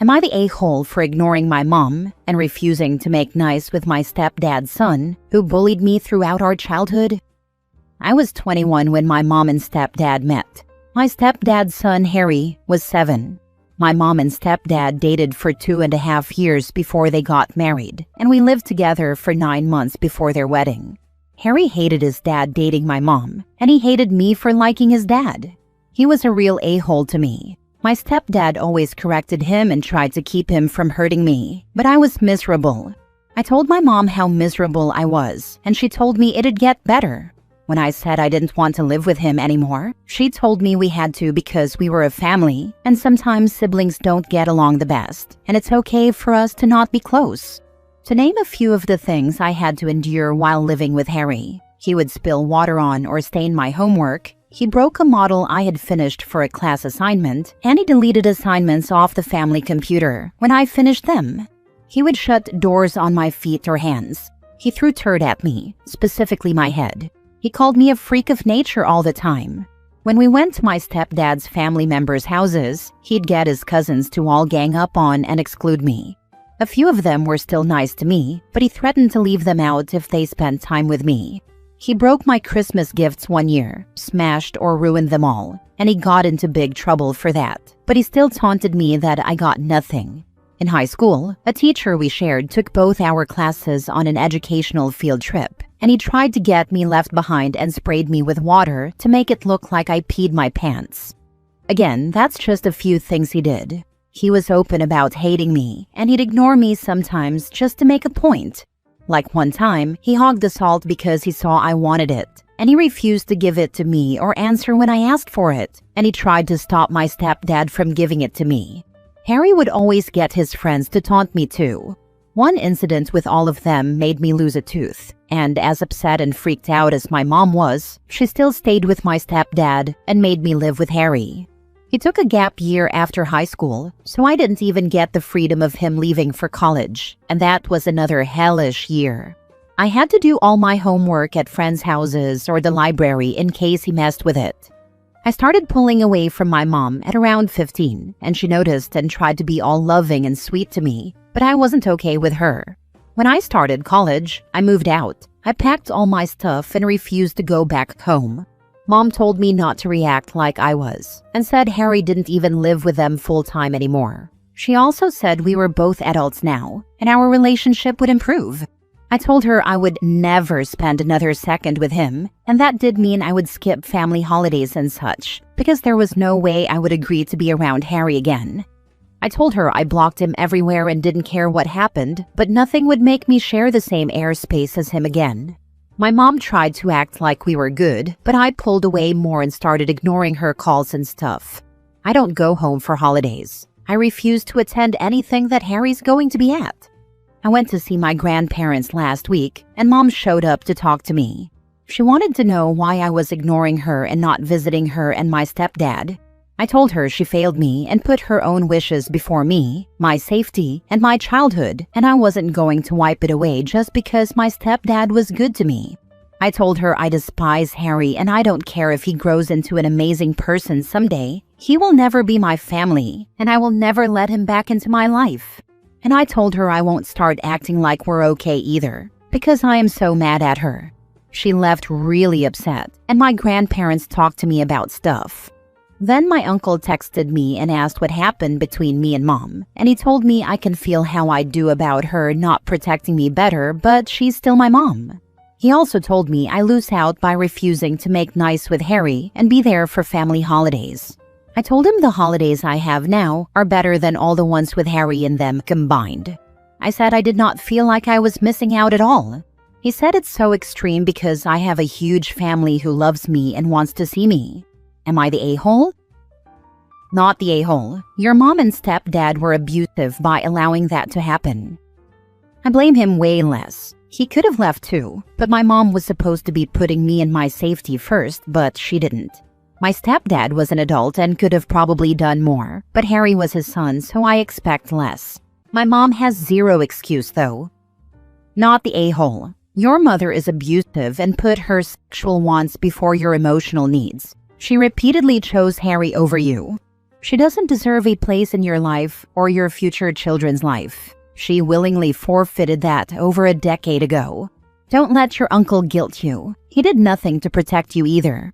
Am I the a-hole for ignoring my mom and refusing to make nice with my stepdad's son, who bullied me throughout our childhood? I was 21 when my mom and stepdad met. My stepdad's son, Harry, was 7. My mom and stepdad dated for 2.5 years before they got married, and we lived together for 9 months before their wedding. Harry hated his dad dating my mom, and he hated me for liking his dad. He was a real a-hole to me. My stepdad always corrected him and tried to keep him from hurting me, but I was miserable. I told my mom how miserable I was, and she told me it'd get better. When I said I didn't want to live with him anymore, she told me we had to because we were a family, and sometimes siblings don't get along the best, and it's okay for us to not be close. To name a few of the things I had to endure while living with Harry: he would spill water on or stain my homework, he broke a model I had finished for a class assignment, and he deleted assignments off the family computer when I finished them. He would shut doors on my feet or hands. He threw dirt at me, specifically my head. He called me a freak of nature all the time. When we went to my stepdad's family members' houses, he'd get his cousins to all gang up on and exclude me. A few of them were still nice to me, but he threatened to leave them out if they spent time with me. He broke my Christmas gifts one year, smashed or ruined them all, and he got into big trouble for that. But he still taunted me that I got nothing. In high school, a teacher we shared took both our classes on an educational field trip, and he tried to get me left behind and sprayed me with water to make it look like I peed my pants. Again, that's just a few things he did. He was open about hating me, and he'd ignore me sometimes just to make a point. Like one time, he hogged the salt because he saw I wanted it, and he refused to give it to me or answer when I asked for it, and he tried to stop my stepdad from giving it to me. Harry would always get his friends to taunt me too. One incident with all of them made me lose a tooth, and as upset and freaked out as my mom was, she still stayed with my stepdad and made me live with Harry. He took a gap year after high school, so I didn't even get the freedom of him leaving for college, and that was another hellish year. I had to do all my homework at friends' houses or the library in case he messed with it. I started pulling away from my mom at around 15, and she noticed and tried to be all loving and sweet to me, but I wasn't okay with her. When I started college, I moved out. I packed all my stuff and refused to go back home. Mom told me not to react like I was, and said Harry didn't even live with them full-time anymore. She also said we were both adults now, and our relationship would improve. I told her I would never spend another second with him, and that did mean I would skip family holidays and such, because there was no way I would agree to be around Harry again. I told her I blocked him everywhere and didn't care what happened, but nothing would make me share the same airspace as him again. My mom tried to act like we were good, but I pulled away more and started ignoring her calls and stuff. I don't go home for holidays. I refuse to attend anything that Harry's going to be at. I went to see my grandparents last week, and Mom showed up to talk to me. She wanted to know why I was ignoring her and not visiting her and my stepdad. I told her she failed me and put her own wishes before me, my safety, and my childhood, and I wasn't going to wipe it away just because my stepdad was good to me. I told her I despise Harry and I don't care if he grows into an amazing person someday. He will never be my family, and I will never let him back into my life. And I told her I won't start acting like we're okay either, because I am so mad at her. She left really upset, and my grandparents talked to me about stuff. Then my uncle texted me and asked what happened between me and Mom, and he told me I can feel how I do about her not protecting me better, but she's still my mom. He also told me I lose out by refusing to make nice with Harry and be there for family holidays. I told him the holidays I have now are better than all the ones with Harry in them combined. I said I did not feel like I was missing out at all. He said it's so extreme because I have a huge family who loves me and wants to see me. Am I the a-hole? Not the a-hole. Your mom and stepdad were abusive by allowing that to happen. I blame him way less. He could have left too, but my mom was supposed to be putting me and my safety first, but she didn't. My stepdad was an adult and could have probably done more, but Harry was his son, so I expect less. My mom has zero excuse though. Not the a-hole. Your mother is abusive and put her sexual wants before your emotional needs. She repeatedly chose Harry over you. She doesn't deserve a place in your life or your future children's life. She willingly forfeited that over a decade ago. Don't let your uncle guilt you. He did nothing to protect you either.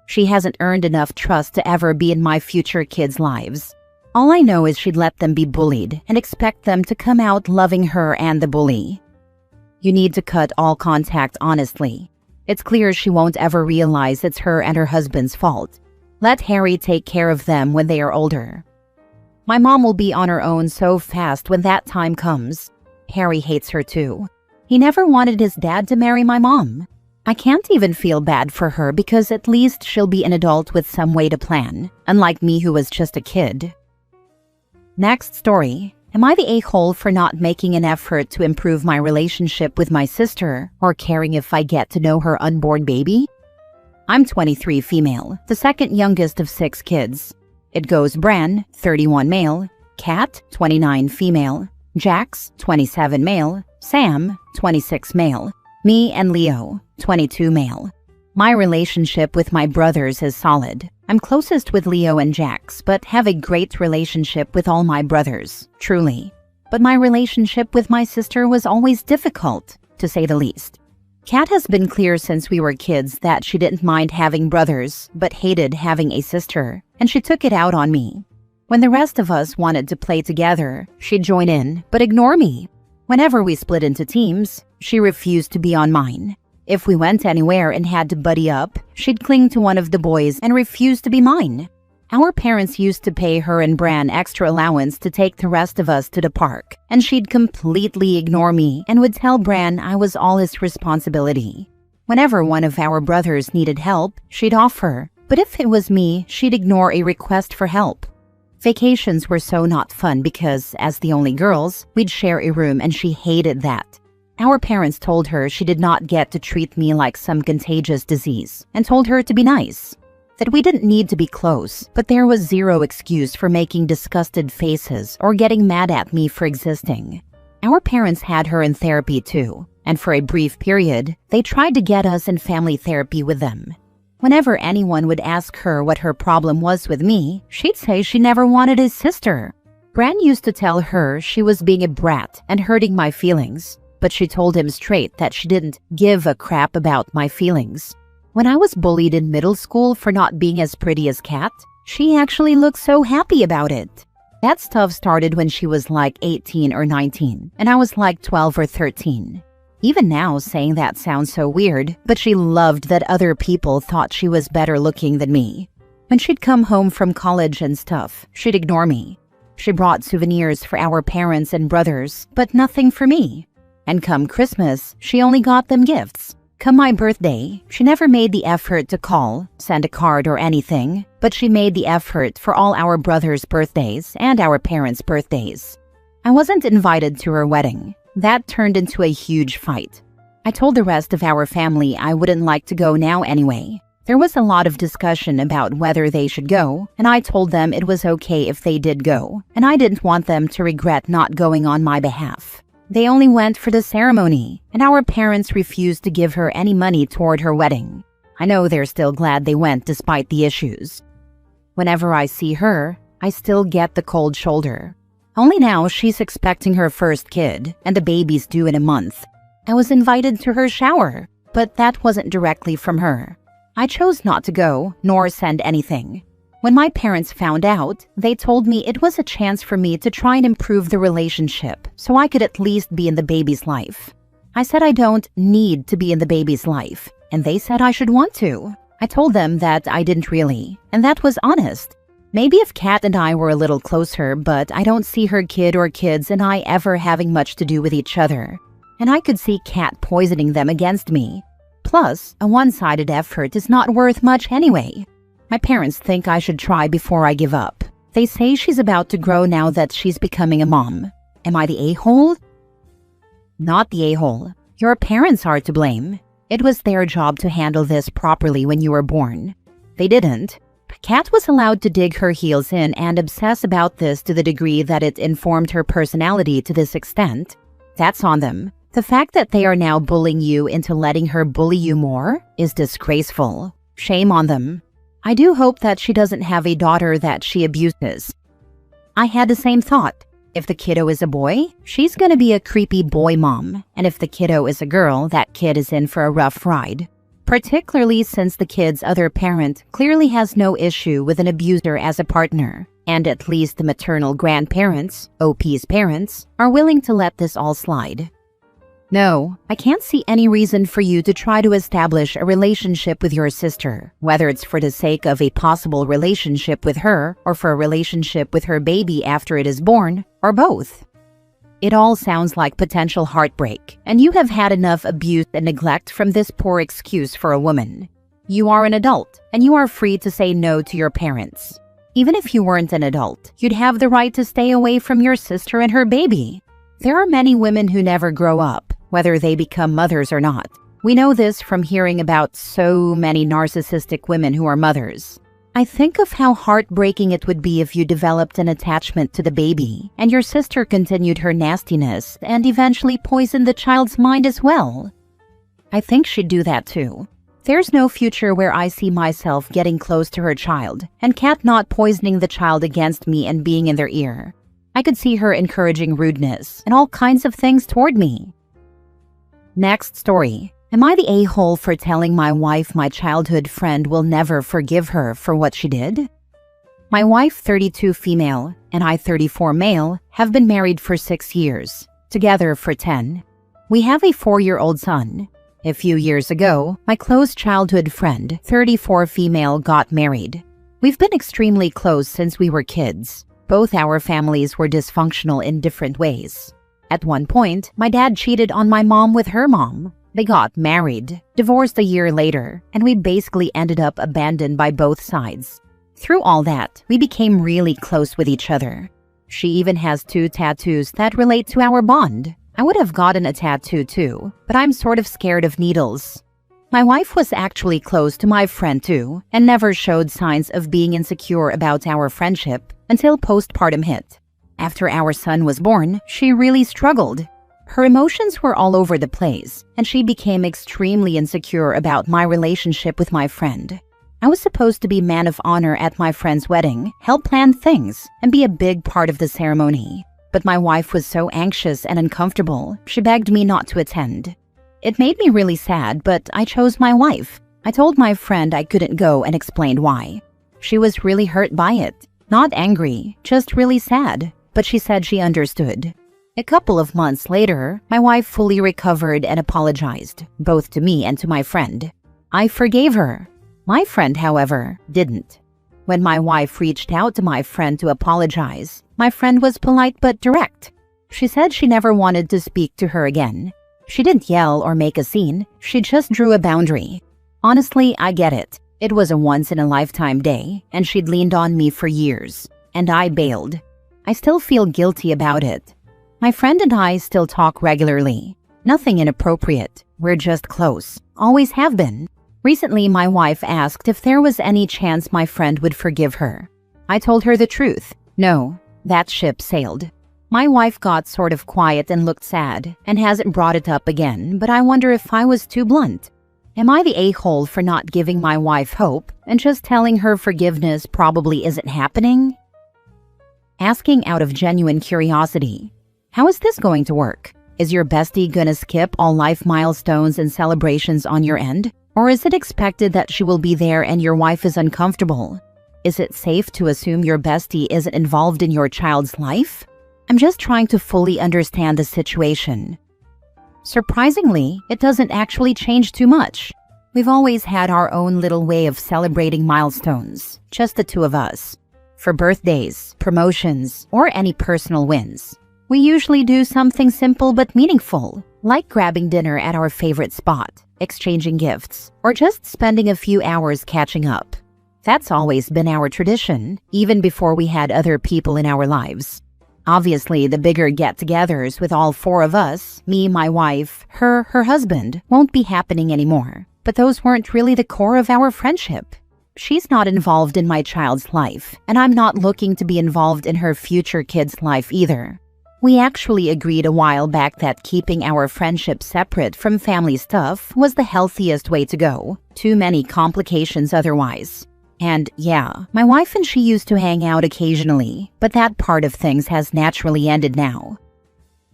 She hasn't earned enough trust to ever be in my future kids' lives. All I know is she'd let them be bullied and expect them to come out loving her and the bully. You need to cut all contact honestly. It's clear she won't ever realize it's her and her husband's fault. Let Harry take care of them when they are older. My mom will be on her own so fast when that time comes. Harry hates her too. He never wanted his dad to marry my mom. I can't even feel bad for her because at least she'll be an adult with some way to plan, unlike me who was just a kid. Next story. Am I the a-hole for not making an effort to improve my relationship with my sister or caring if I get to know her unborn baby? I'm 23 female, the second youngest of 6 kids. It goes Bran, 31 male, Kat, 29 female, Jax, 27 male, Sam, 26 male, me and Leo, 22 male. My relationship with my brothers is solid. I'm closest with Leo and Jax, but have a great relationship with all my brothers, truly. But my relationship with my sister was always difficult, to say the least. Kat has been clear since we were kids that she didn't mind having brothers, but hated having a sister, and she took it out on me. When the rest of us wanted to play together, she'd join in, but ignore me. Whenever we split into teams, she refused to be on mine. If we went anywhere and had to buddy up, she'd cling to one of the boys and refuse to be mine. Our parents used to pay her and Bran extra allowance to take the rest of us to the park, and she'd completely ignore me and would tell Bran I was all his responsibility. Whenever one of our brothers needed help, she'd offer, but if it was me, she'd ignore a request for help. Vacations were so not fun because, as the only girls, we'd share a room and she hated that. Our parents told her she did not get to treat me like some contagious disease and told her to be nice. That we didn't need to be close, but there was zero excuse for making disgusted faces or getting mad at me for existing. Our parents had her in therapy too, and for a brief period, they tried to get us in family therapy with them. Whenever anyone would ask her what her problem was with me, she'd say she never wanted a sister. Bran used to tell her she was being a brat and hurting my feelings, but she told him straight that she didn't give a crap about my feelings. When I was bullied in middle school for not being as pretty as Kat, she actually looked so happy about it. That stuff started when she was like 18 or 19, and I was like 12 or 13. Even now, saying that sounds so weird, but she loved that other people thought she was better looking than me. When she'd come home from college and stuff, she'd ignore me. She brought souvenirs for our parents and brothers, but nothing for me. And come Christmas, she only got them gifts. Come my birthday, she never made the effort to call, send a card or anything, but she made the effort for all our brothers' birthdays and our parents' birthdays. I wasn't invited to her wedding. That turned into a huge fight. I told the rest of our family I wouldn't like to go now anyway. There was a lot of discussion about whether they should go, and I told them it was okay if they did go, and I didn't want them to regret not going on my behalf. They only went for the ceremony, and our parents refused to give her any money toward her wedding. I know they're still glad they went despite the issues. Whenever I see her, I still get the cold shoulder. Only now she's expecting her first kid, and the baby's due in a month. I was invited to her shower, but that wasn't directly from her. I chose not to go, nor send anything. When my parents found out, they told me it was a chance for me to try and improve the relationship so I could at least be in the baby's life. I said I don't need to be in the baby's life, and they said I should want to. I told them that I didn't really, and that was honest. Maybe if Kat and I were a little closer, but I don't see her kid or kids and I ever having much to do with each other. And I could see Kat poisoning them against me. Plus, a one-sided effort is not worth much anyway. My parents think I should try before I give up. They say she's about to grow now that she's becoming a mom. Am I the a-hole? Not the a-hole. Your parents are to blame. It was their job to handle this properly when you were born. They didn't. Kat was allowed to dig her heels in and obsess about this to the degree that it informed her personality to this extent. That's on them. The fact that they are now bullying you into letting her bully you more is disgraceful. Shame on them. I do hope that she doesn't have a daughter that she abuses. I had the same thought. If the kiddo is a boy, she's gonna be a creepy boy mom. And if the kiddo is a girl, that kid is in for a rough ride. Particularly since the kid's other parent clearly has no issue with an abuser as a partner. And at least the maternal grandparents, OP's parents, are willing to let this all slide. No, I can't see any reason for you to try to establish a relationship with your sister, whether it's for the sake of a possible relationship with her or for a relationship with her baby after it is born, or both. It all sounds like potential heartbreak, and you have had enough abuse and neglect from this poor excuse for a woman. You are an adult, and you are free to say no to your parents. Even if you weren't an adult, you'd have the right to stay away from your sister and her baby. There are many women who never grow up, whether they become mothers or not. We know this from hearing about so many narcissistic women who are mothers. I think of how heartbreaking it would be if you developed an attachment to the baby, and your sister continued her nastiness and eventually poisoned the child's mind as well. I think she'd do that too. There's no future where I see myself getting close to her child, and Kat not poisoning the child against me and being in their ear. I could see her encouraging rudeness and all kinds of things toward me. Next story. Am I the a-hole for telling my wife my childhood friend will never forgive her for what she did? My wife, 32 female, and I, 34 male, have been married for 6 years, together for 10. We have a 4-year-old son. A few years ago, my close childhood friend, 34 female, got married. We've been extremely close since we were kids. Both our families were dysfunctional in different ways. At one point, my dad cheated on my mom with her mom. They got married, divorced a year later, and we basically ended up abandoned by both sides. Through all that, we became really close with each other. She even has 2 tattoos that relate to our bond. I would have gotten a tattoo too, but I'm sort of scared of needles. My wife was actually close to my friend too, and never showed signs of being insecure about our friendship until postpartum hit. After our son was born, she really struggled. Her emotions were all over the place, and she became extremely insecure about my relationship with my friend. I was supposed to be man of honor at my friend's wedding, help plan things, and be a big part of the ceremony. But my wife was so anxious and uncomfortable, she begged me not to attend. It made me really sad, but I chose my wife. I told my friend I couldn't go and explained why. She was really hurt by it. Not angry, just really sad, but she said she understood. A couple of months later, my wife fully recovered and apologized, both to me and to my friend. I forgave her. My friend, however, didn't. When my wife reached out to my friend to apologize, my friend was polite but direct. She said she never wanted to speak to her again. She didn't yell or make a scene, she just drew a boundary. Honestly, I get it. It was a once-in-a-lifetime day, and she'd leaned on me for years, and I bailed. I still feel guilty about it. My friend and I still talk regularly. Nothing inappropriate. We're just close. Always have been. Recently, my wife asked if there was any chance my friend would forgive her. I told her the truth. No, that ship sailed. My wife got sort of quiet and looked sad, and hasn't brought it up again, but I wonder if I was too blunt. Am I the a-hole for not giving my wife hope and just telling her forgiveness probably isn't happening? Asking out of genuine curiosity. How is this going to work? Is your bestie gonna skip all life milestones and celebrations on your end? Or is it expected that she will be there and your wife is uncomfortable? Is it safe to assume your bestie isn't involved in your child's life? I'm just trying to fully understand the situation. Surprisingly, it doesn't actually change too much. We've always had our own little way of celebrating milestones, just the two of us. For birthdays, promotions, or any personal wins. We usually do something simple but meaningful, like grabbing dinner at our favorite spot, exchanging gifts, or just spending a few hours catching up. That's always been our tradition, even before we had other people in our lives. Obviously, the bigger get-togethers with all 4 of us, me, my wife, her husband, won't be happening anymore. But those weren't really the core of our friendship. She's not involved in my child's life, and I'm not looking to be involved in her future kid's life either. We actually agreed a while back that keeping our friendship separate from family stuff was the healthiest way to go. Too many complications otherwise. And yeah, my wife and she used to hang out occasionally, but that part of things has naturally ended now.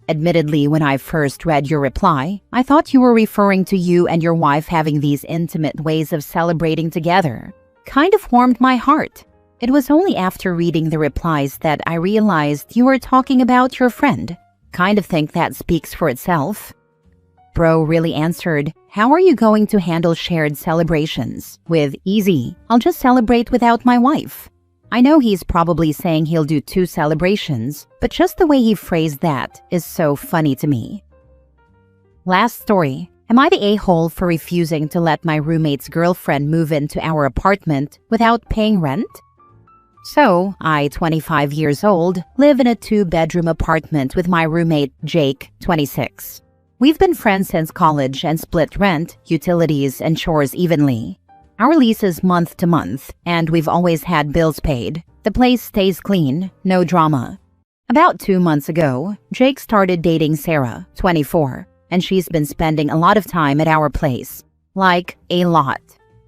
Admittedly, when I first read your reply, I thought you were referring to you and your wife having these intimate ways of celebrating together. Kind of warmed my heart. It was only after reading the replies that I realized you were talking about your friend. Kind of think that speaks for itself. Bro really answered, "How are you going to handle shared celebrations?" with "Easy, I'll just celebrate without my wife." I know he's probably saying he'll do 2 celebrations, but just the way he phrased that is so funny to me. Last story. Am I the a-hole for refusing to let my roommate's girlfriend move into our apartment without paying rent? So, I, 25 years old, live in a 2-bedroom apartment with my roommate, Jake, 26. We've been friends since college and split rent, utilities, and chores evenly. Our lease is month to month, and we've always had bills paid. The place stays clean, no drama. About 2 months ago, Jake started dating Sarah, 24, and she's been spending a lot of time at our place. Like, a lot.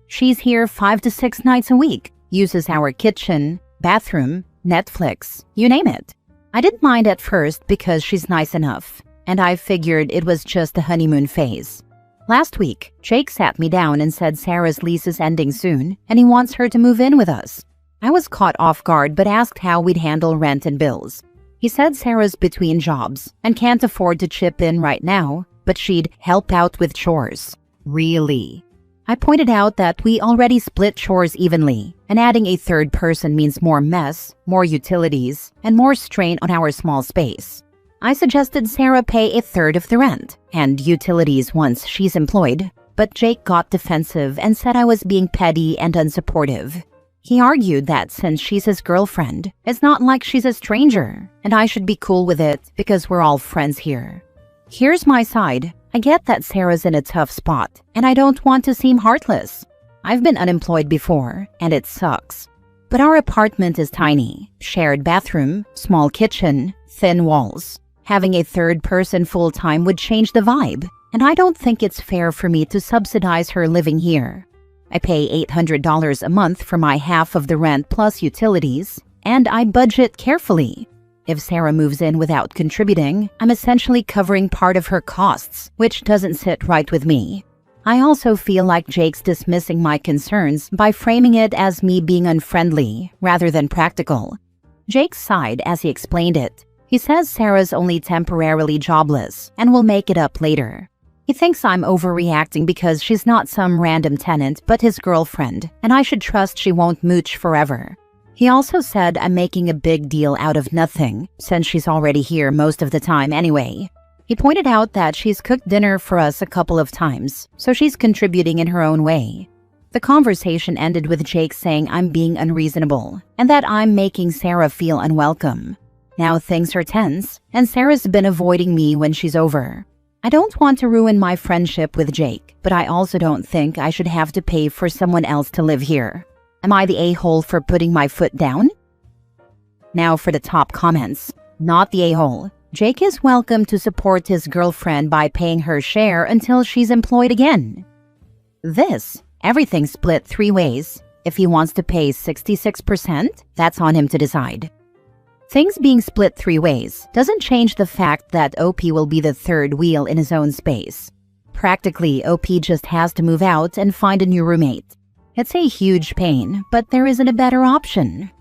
She's here 5 to 6 nights a week, uses our kitchen, bathroom, Netflix, you name it. I didn't mind at first because she's nice enough, and I figured it was just a honeymoon phase. Last week, Jake sat me down and said Sarah's lease is ending soon, and he wants her to move in with us. I was caught off guard but asked how we'd handle rent and bills. He said Sarah's between jobs and can't afford to chip in right now, but she'd help out with chores. Really? I pointed out that we already split chores evenly, and adding a 3rd person means more mess, more utilities, and more strain on our small space. I suggested Sarah pay a 1/3 of the rent and utilities once she's employed, but Jake got defensive and said I was being petty and unsupportive. He argued that since she's his girlfriend, it's not like she's a stranger, and I should be cool with it because we're all friends here. Here's my side. I get that Sarah's in a tough spot, and I don't want to seem heartless. I've been unemployed before, and it sucks. But our apartment is tiny, shared bathroom, small kitchen, thin walls. Having a 3rd person full-time would change the vibe, and I don't think it's fair for me to subsidize her living here. I pay $800 a month for my half of the rent plus utilities, and I budget carefully. If Sarah moves in without contributing, I'm essentially covering part of her costs, which doesn't sit right with me. I also feel like Jake's dismissing my concerns by framing it as me being unfriendly rather than practical. Jake sighed as he explained it. He says Sarah's only temporarily jobless and will make it up later. He thinks I'm overreacting because she's not some random tenant but his girlfriend, and I should trust she won't mooch forever. He also said I'm making a big deal out of nothing, since she's already here most of the time anyway. He pointed out that she's cooked dinner for us a couple of times, so she's contributing in her own way. The conversation ended with Jake saying I'm being unreasonable, and that I'm making Sarah feel unwelcome. Now things are tense, and Sarah's been avoiding me when she's over. I don't want to ruin my friendship with Jake, but I also don't think I should have to pay for someone else to live here. Am I the a-hole for putting my foot down? Now for the top comments. Not the a-hole. Jake is welcome to support his girlfriend by paying her share until she's employed again. This, everything split 3 ways. If he wants to pay 66%, that's on him to decide. Things being split 3 ways doesn't change the fact that OP will be the 3rd wheel in his own space. Practically, OP just has to move out and find a new roommate. It's a huge pain, but there isn't a better option.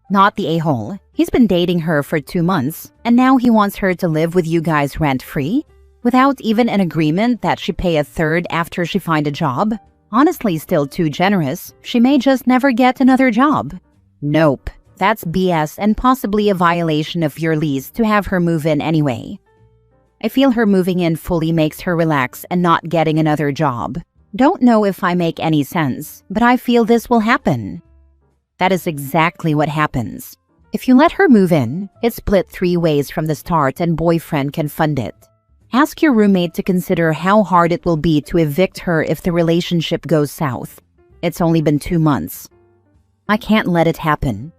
Not the a-hole. He's been dating her for 2 months, and now he wants her to live with you guys rent-free? Without even an agreement that she pay a 1/3 after she find a job? Honestly, still too generous. She may just never get another job. Nope. That's BS and possibly a violation of your lease to have her move in anyway. I feel her moving in fully makes her relax and not getting another job. Don't know if I make any sense, but I feel this will happen. That is exactly what happens. If you let her move in, it's split 3 ways from the start and boyfriend can fund it. Ask your roommate to consider how hard it will be to evict her if the relationship goes south. It's only been 2 months. I can't let it happen.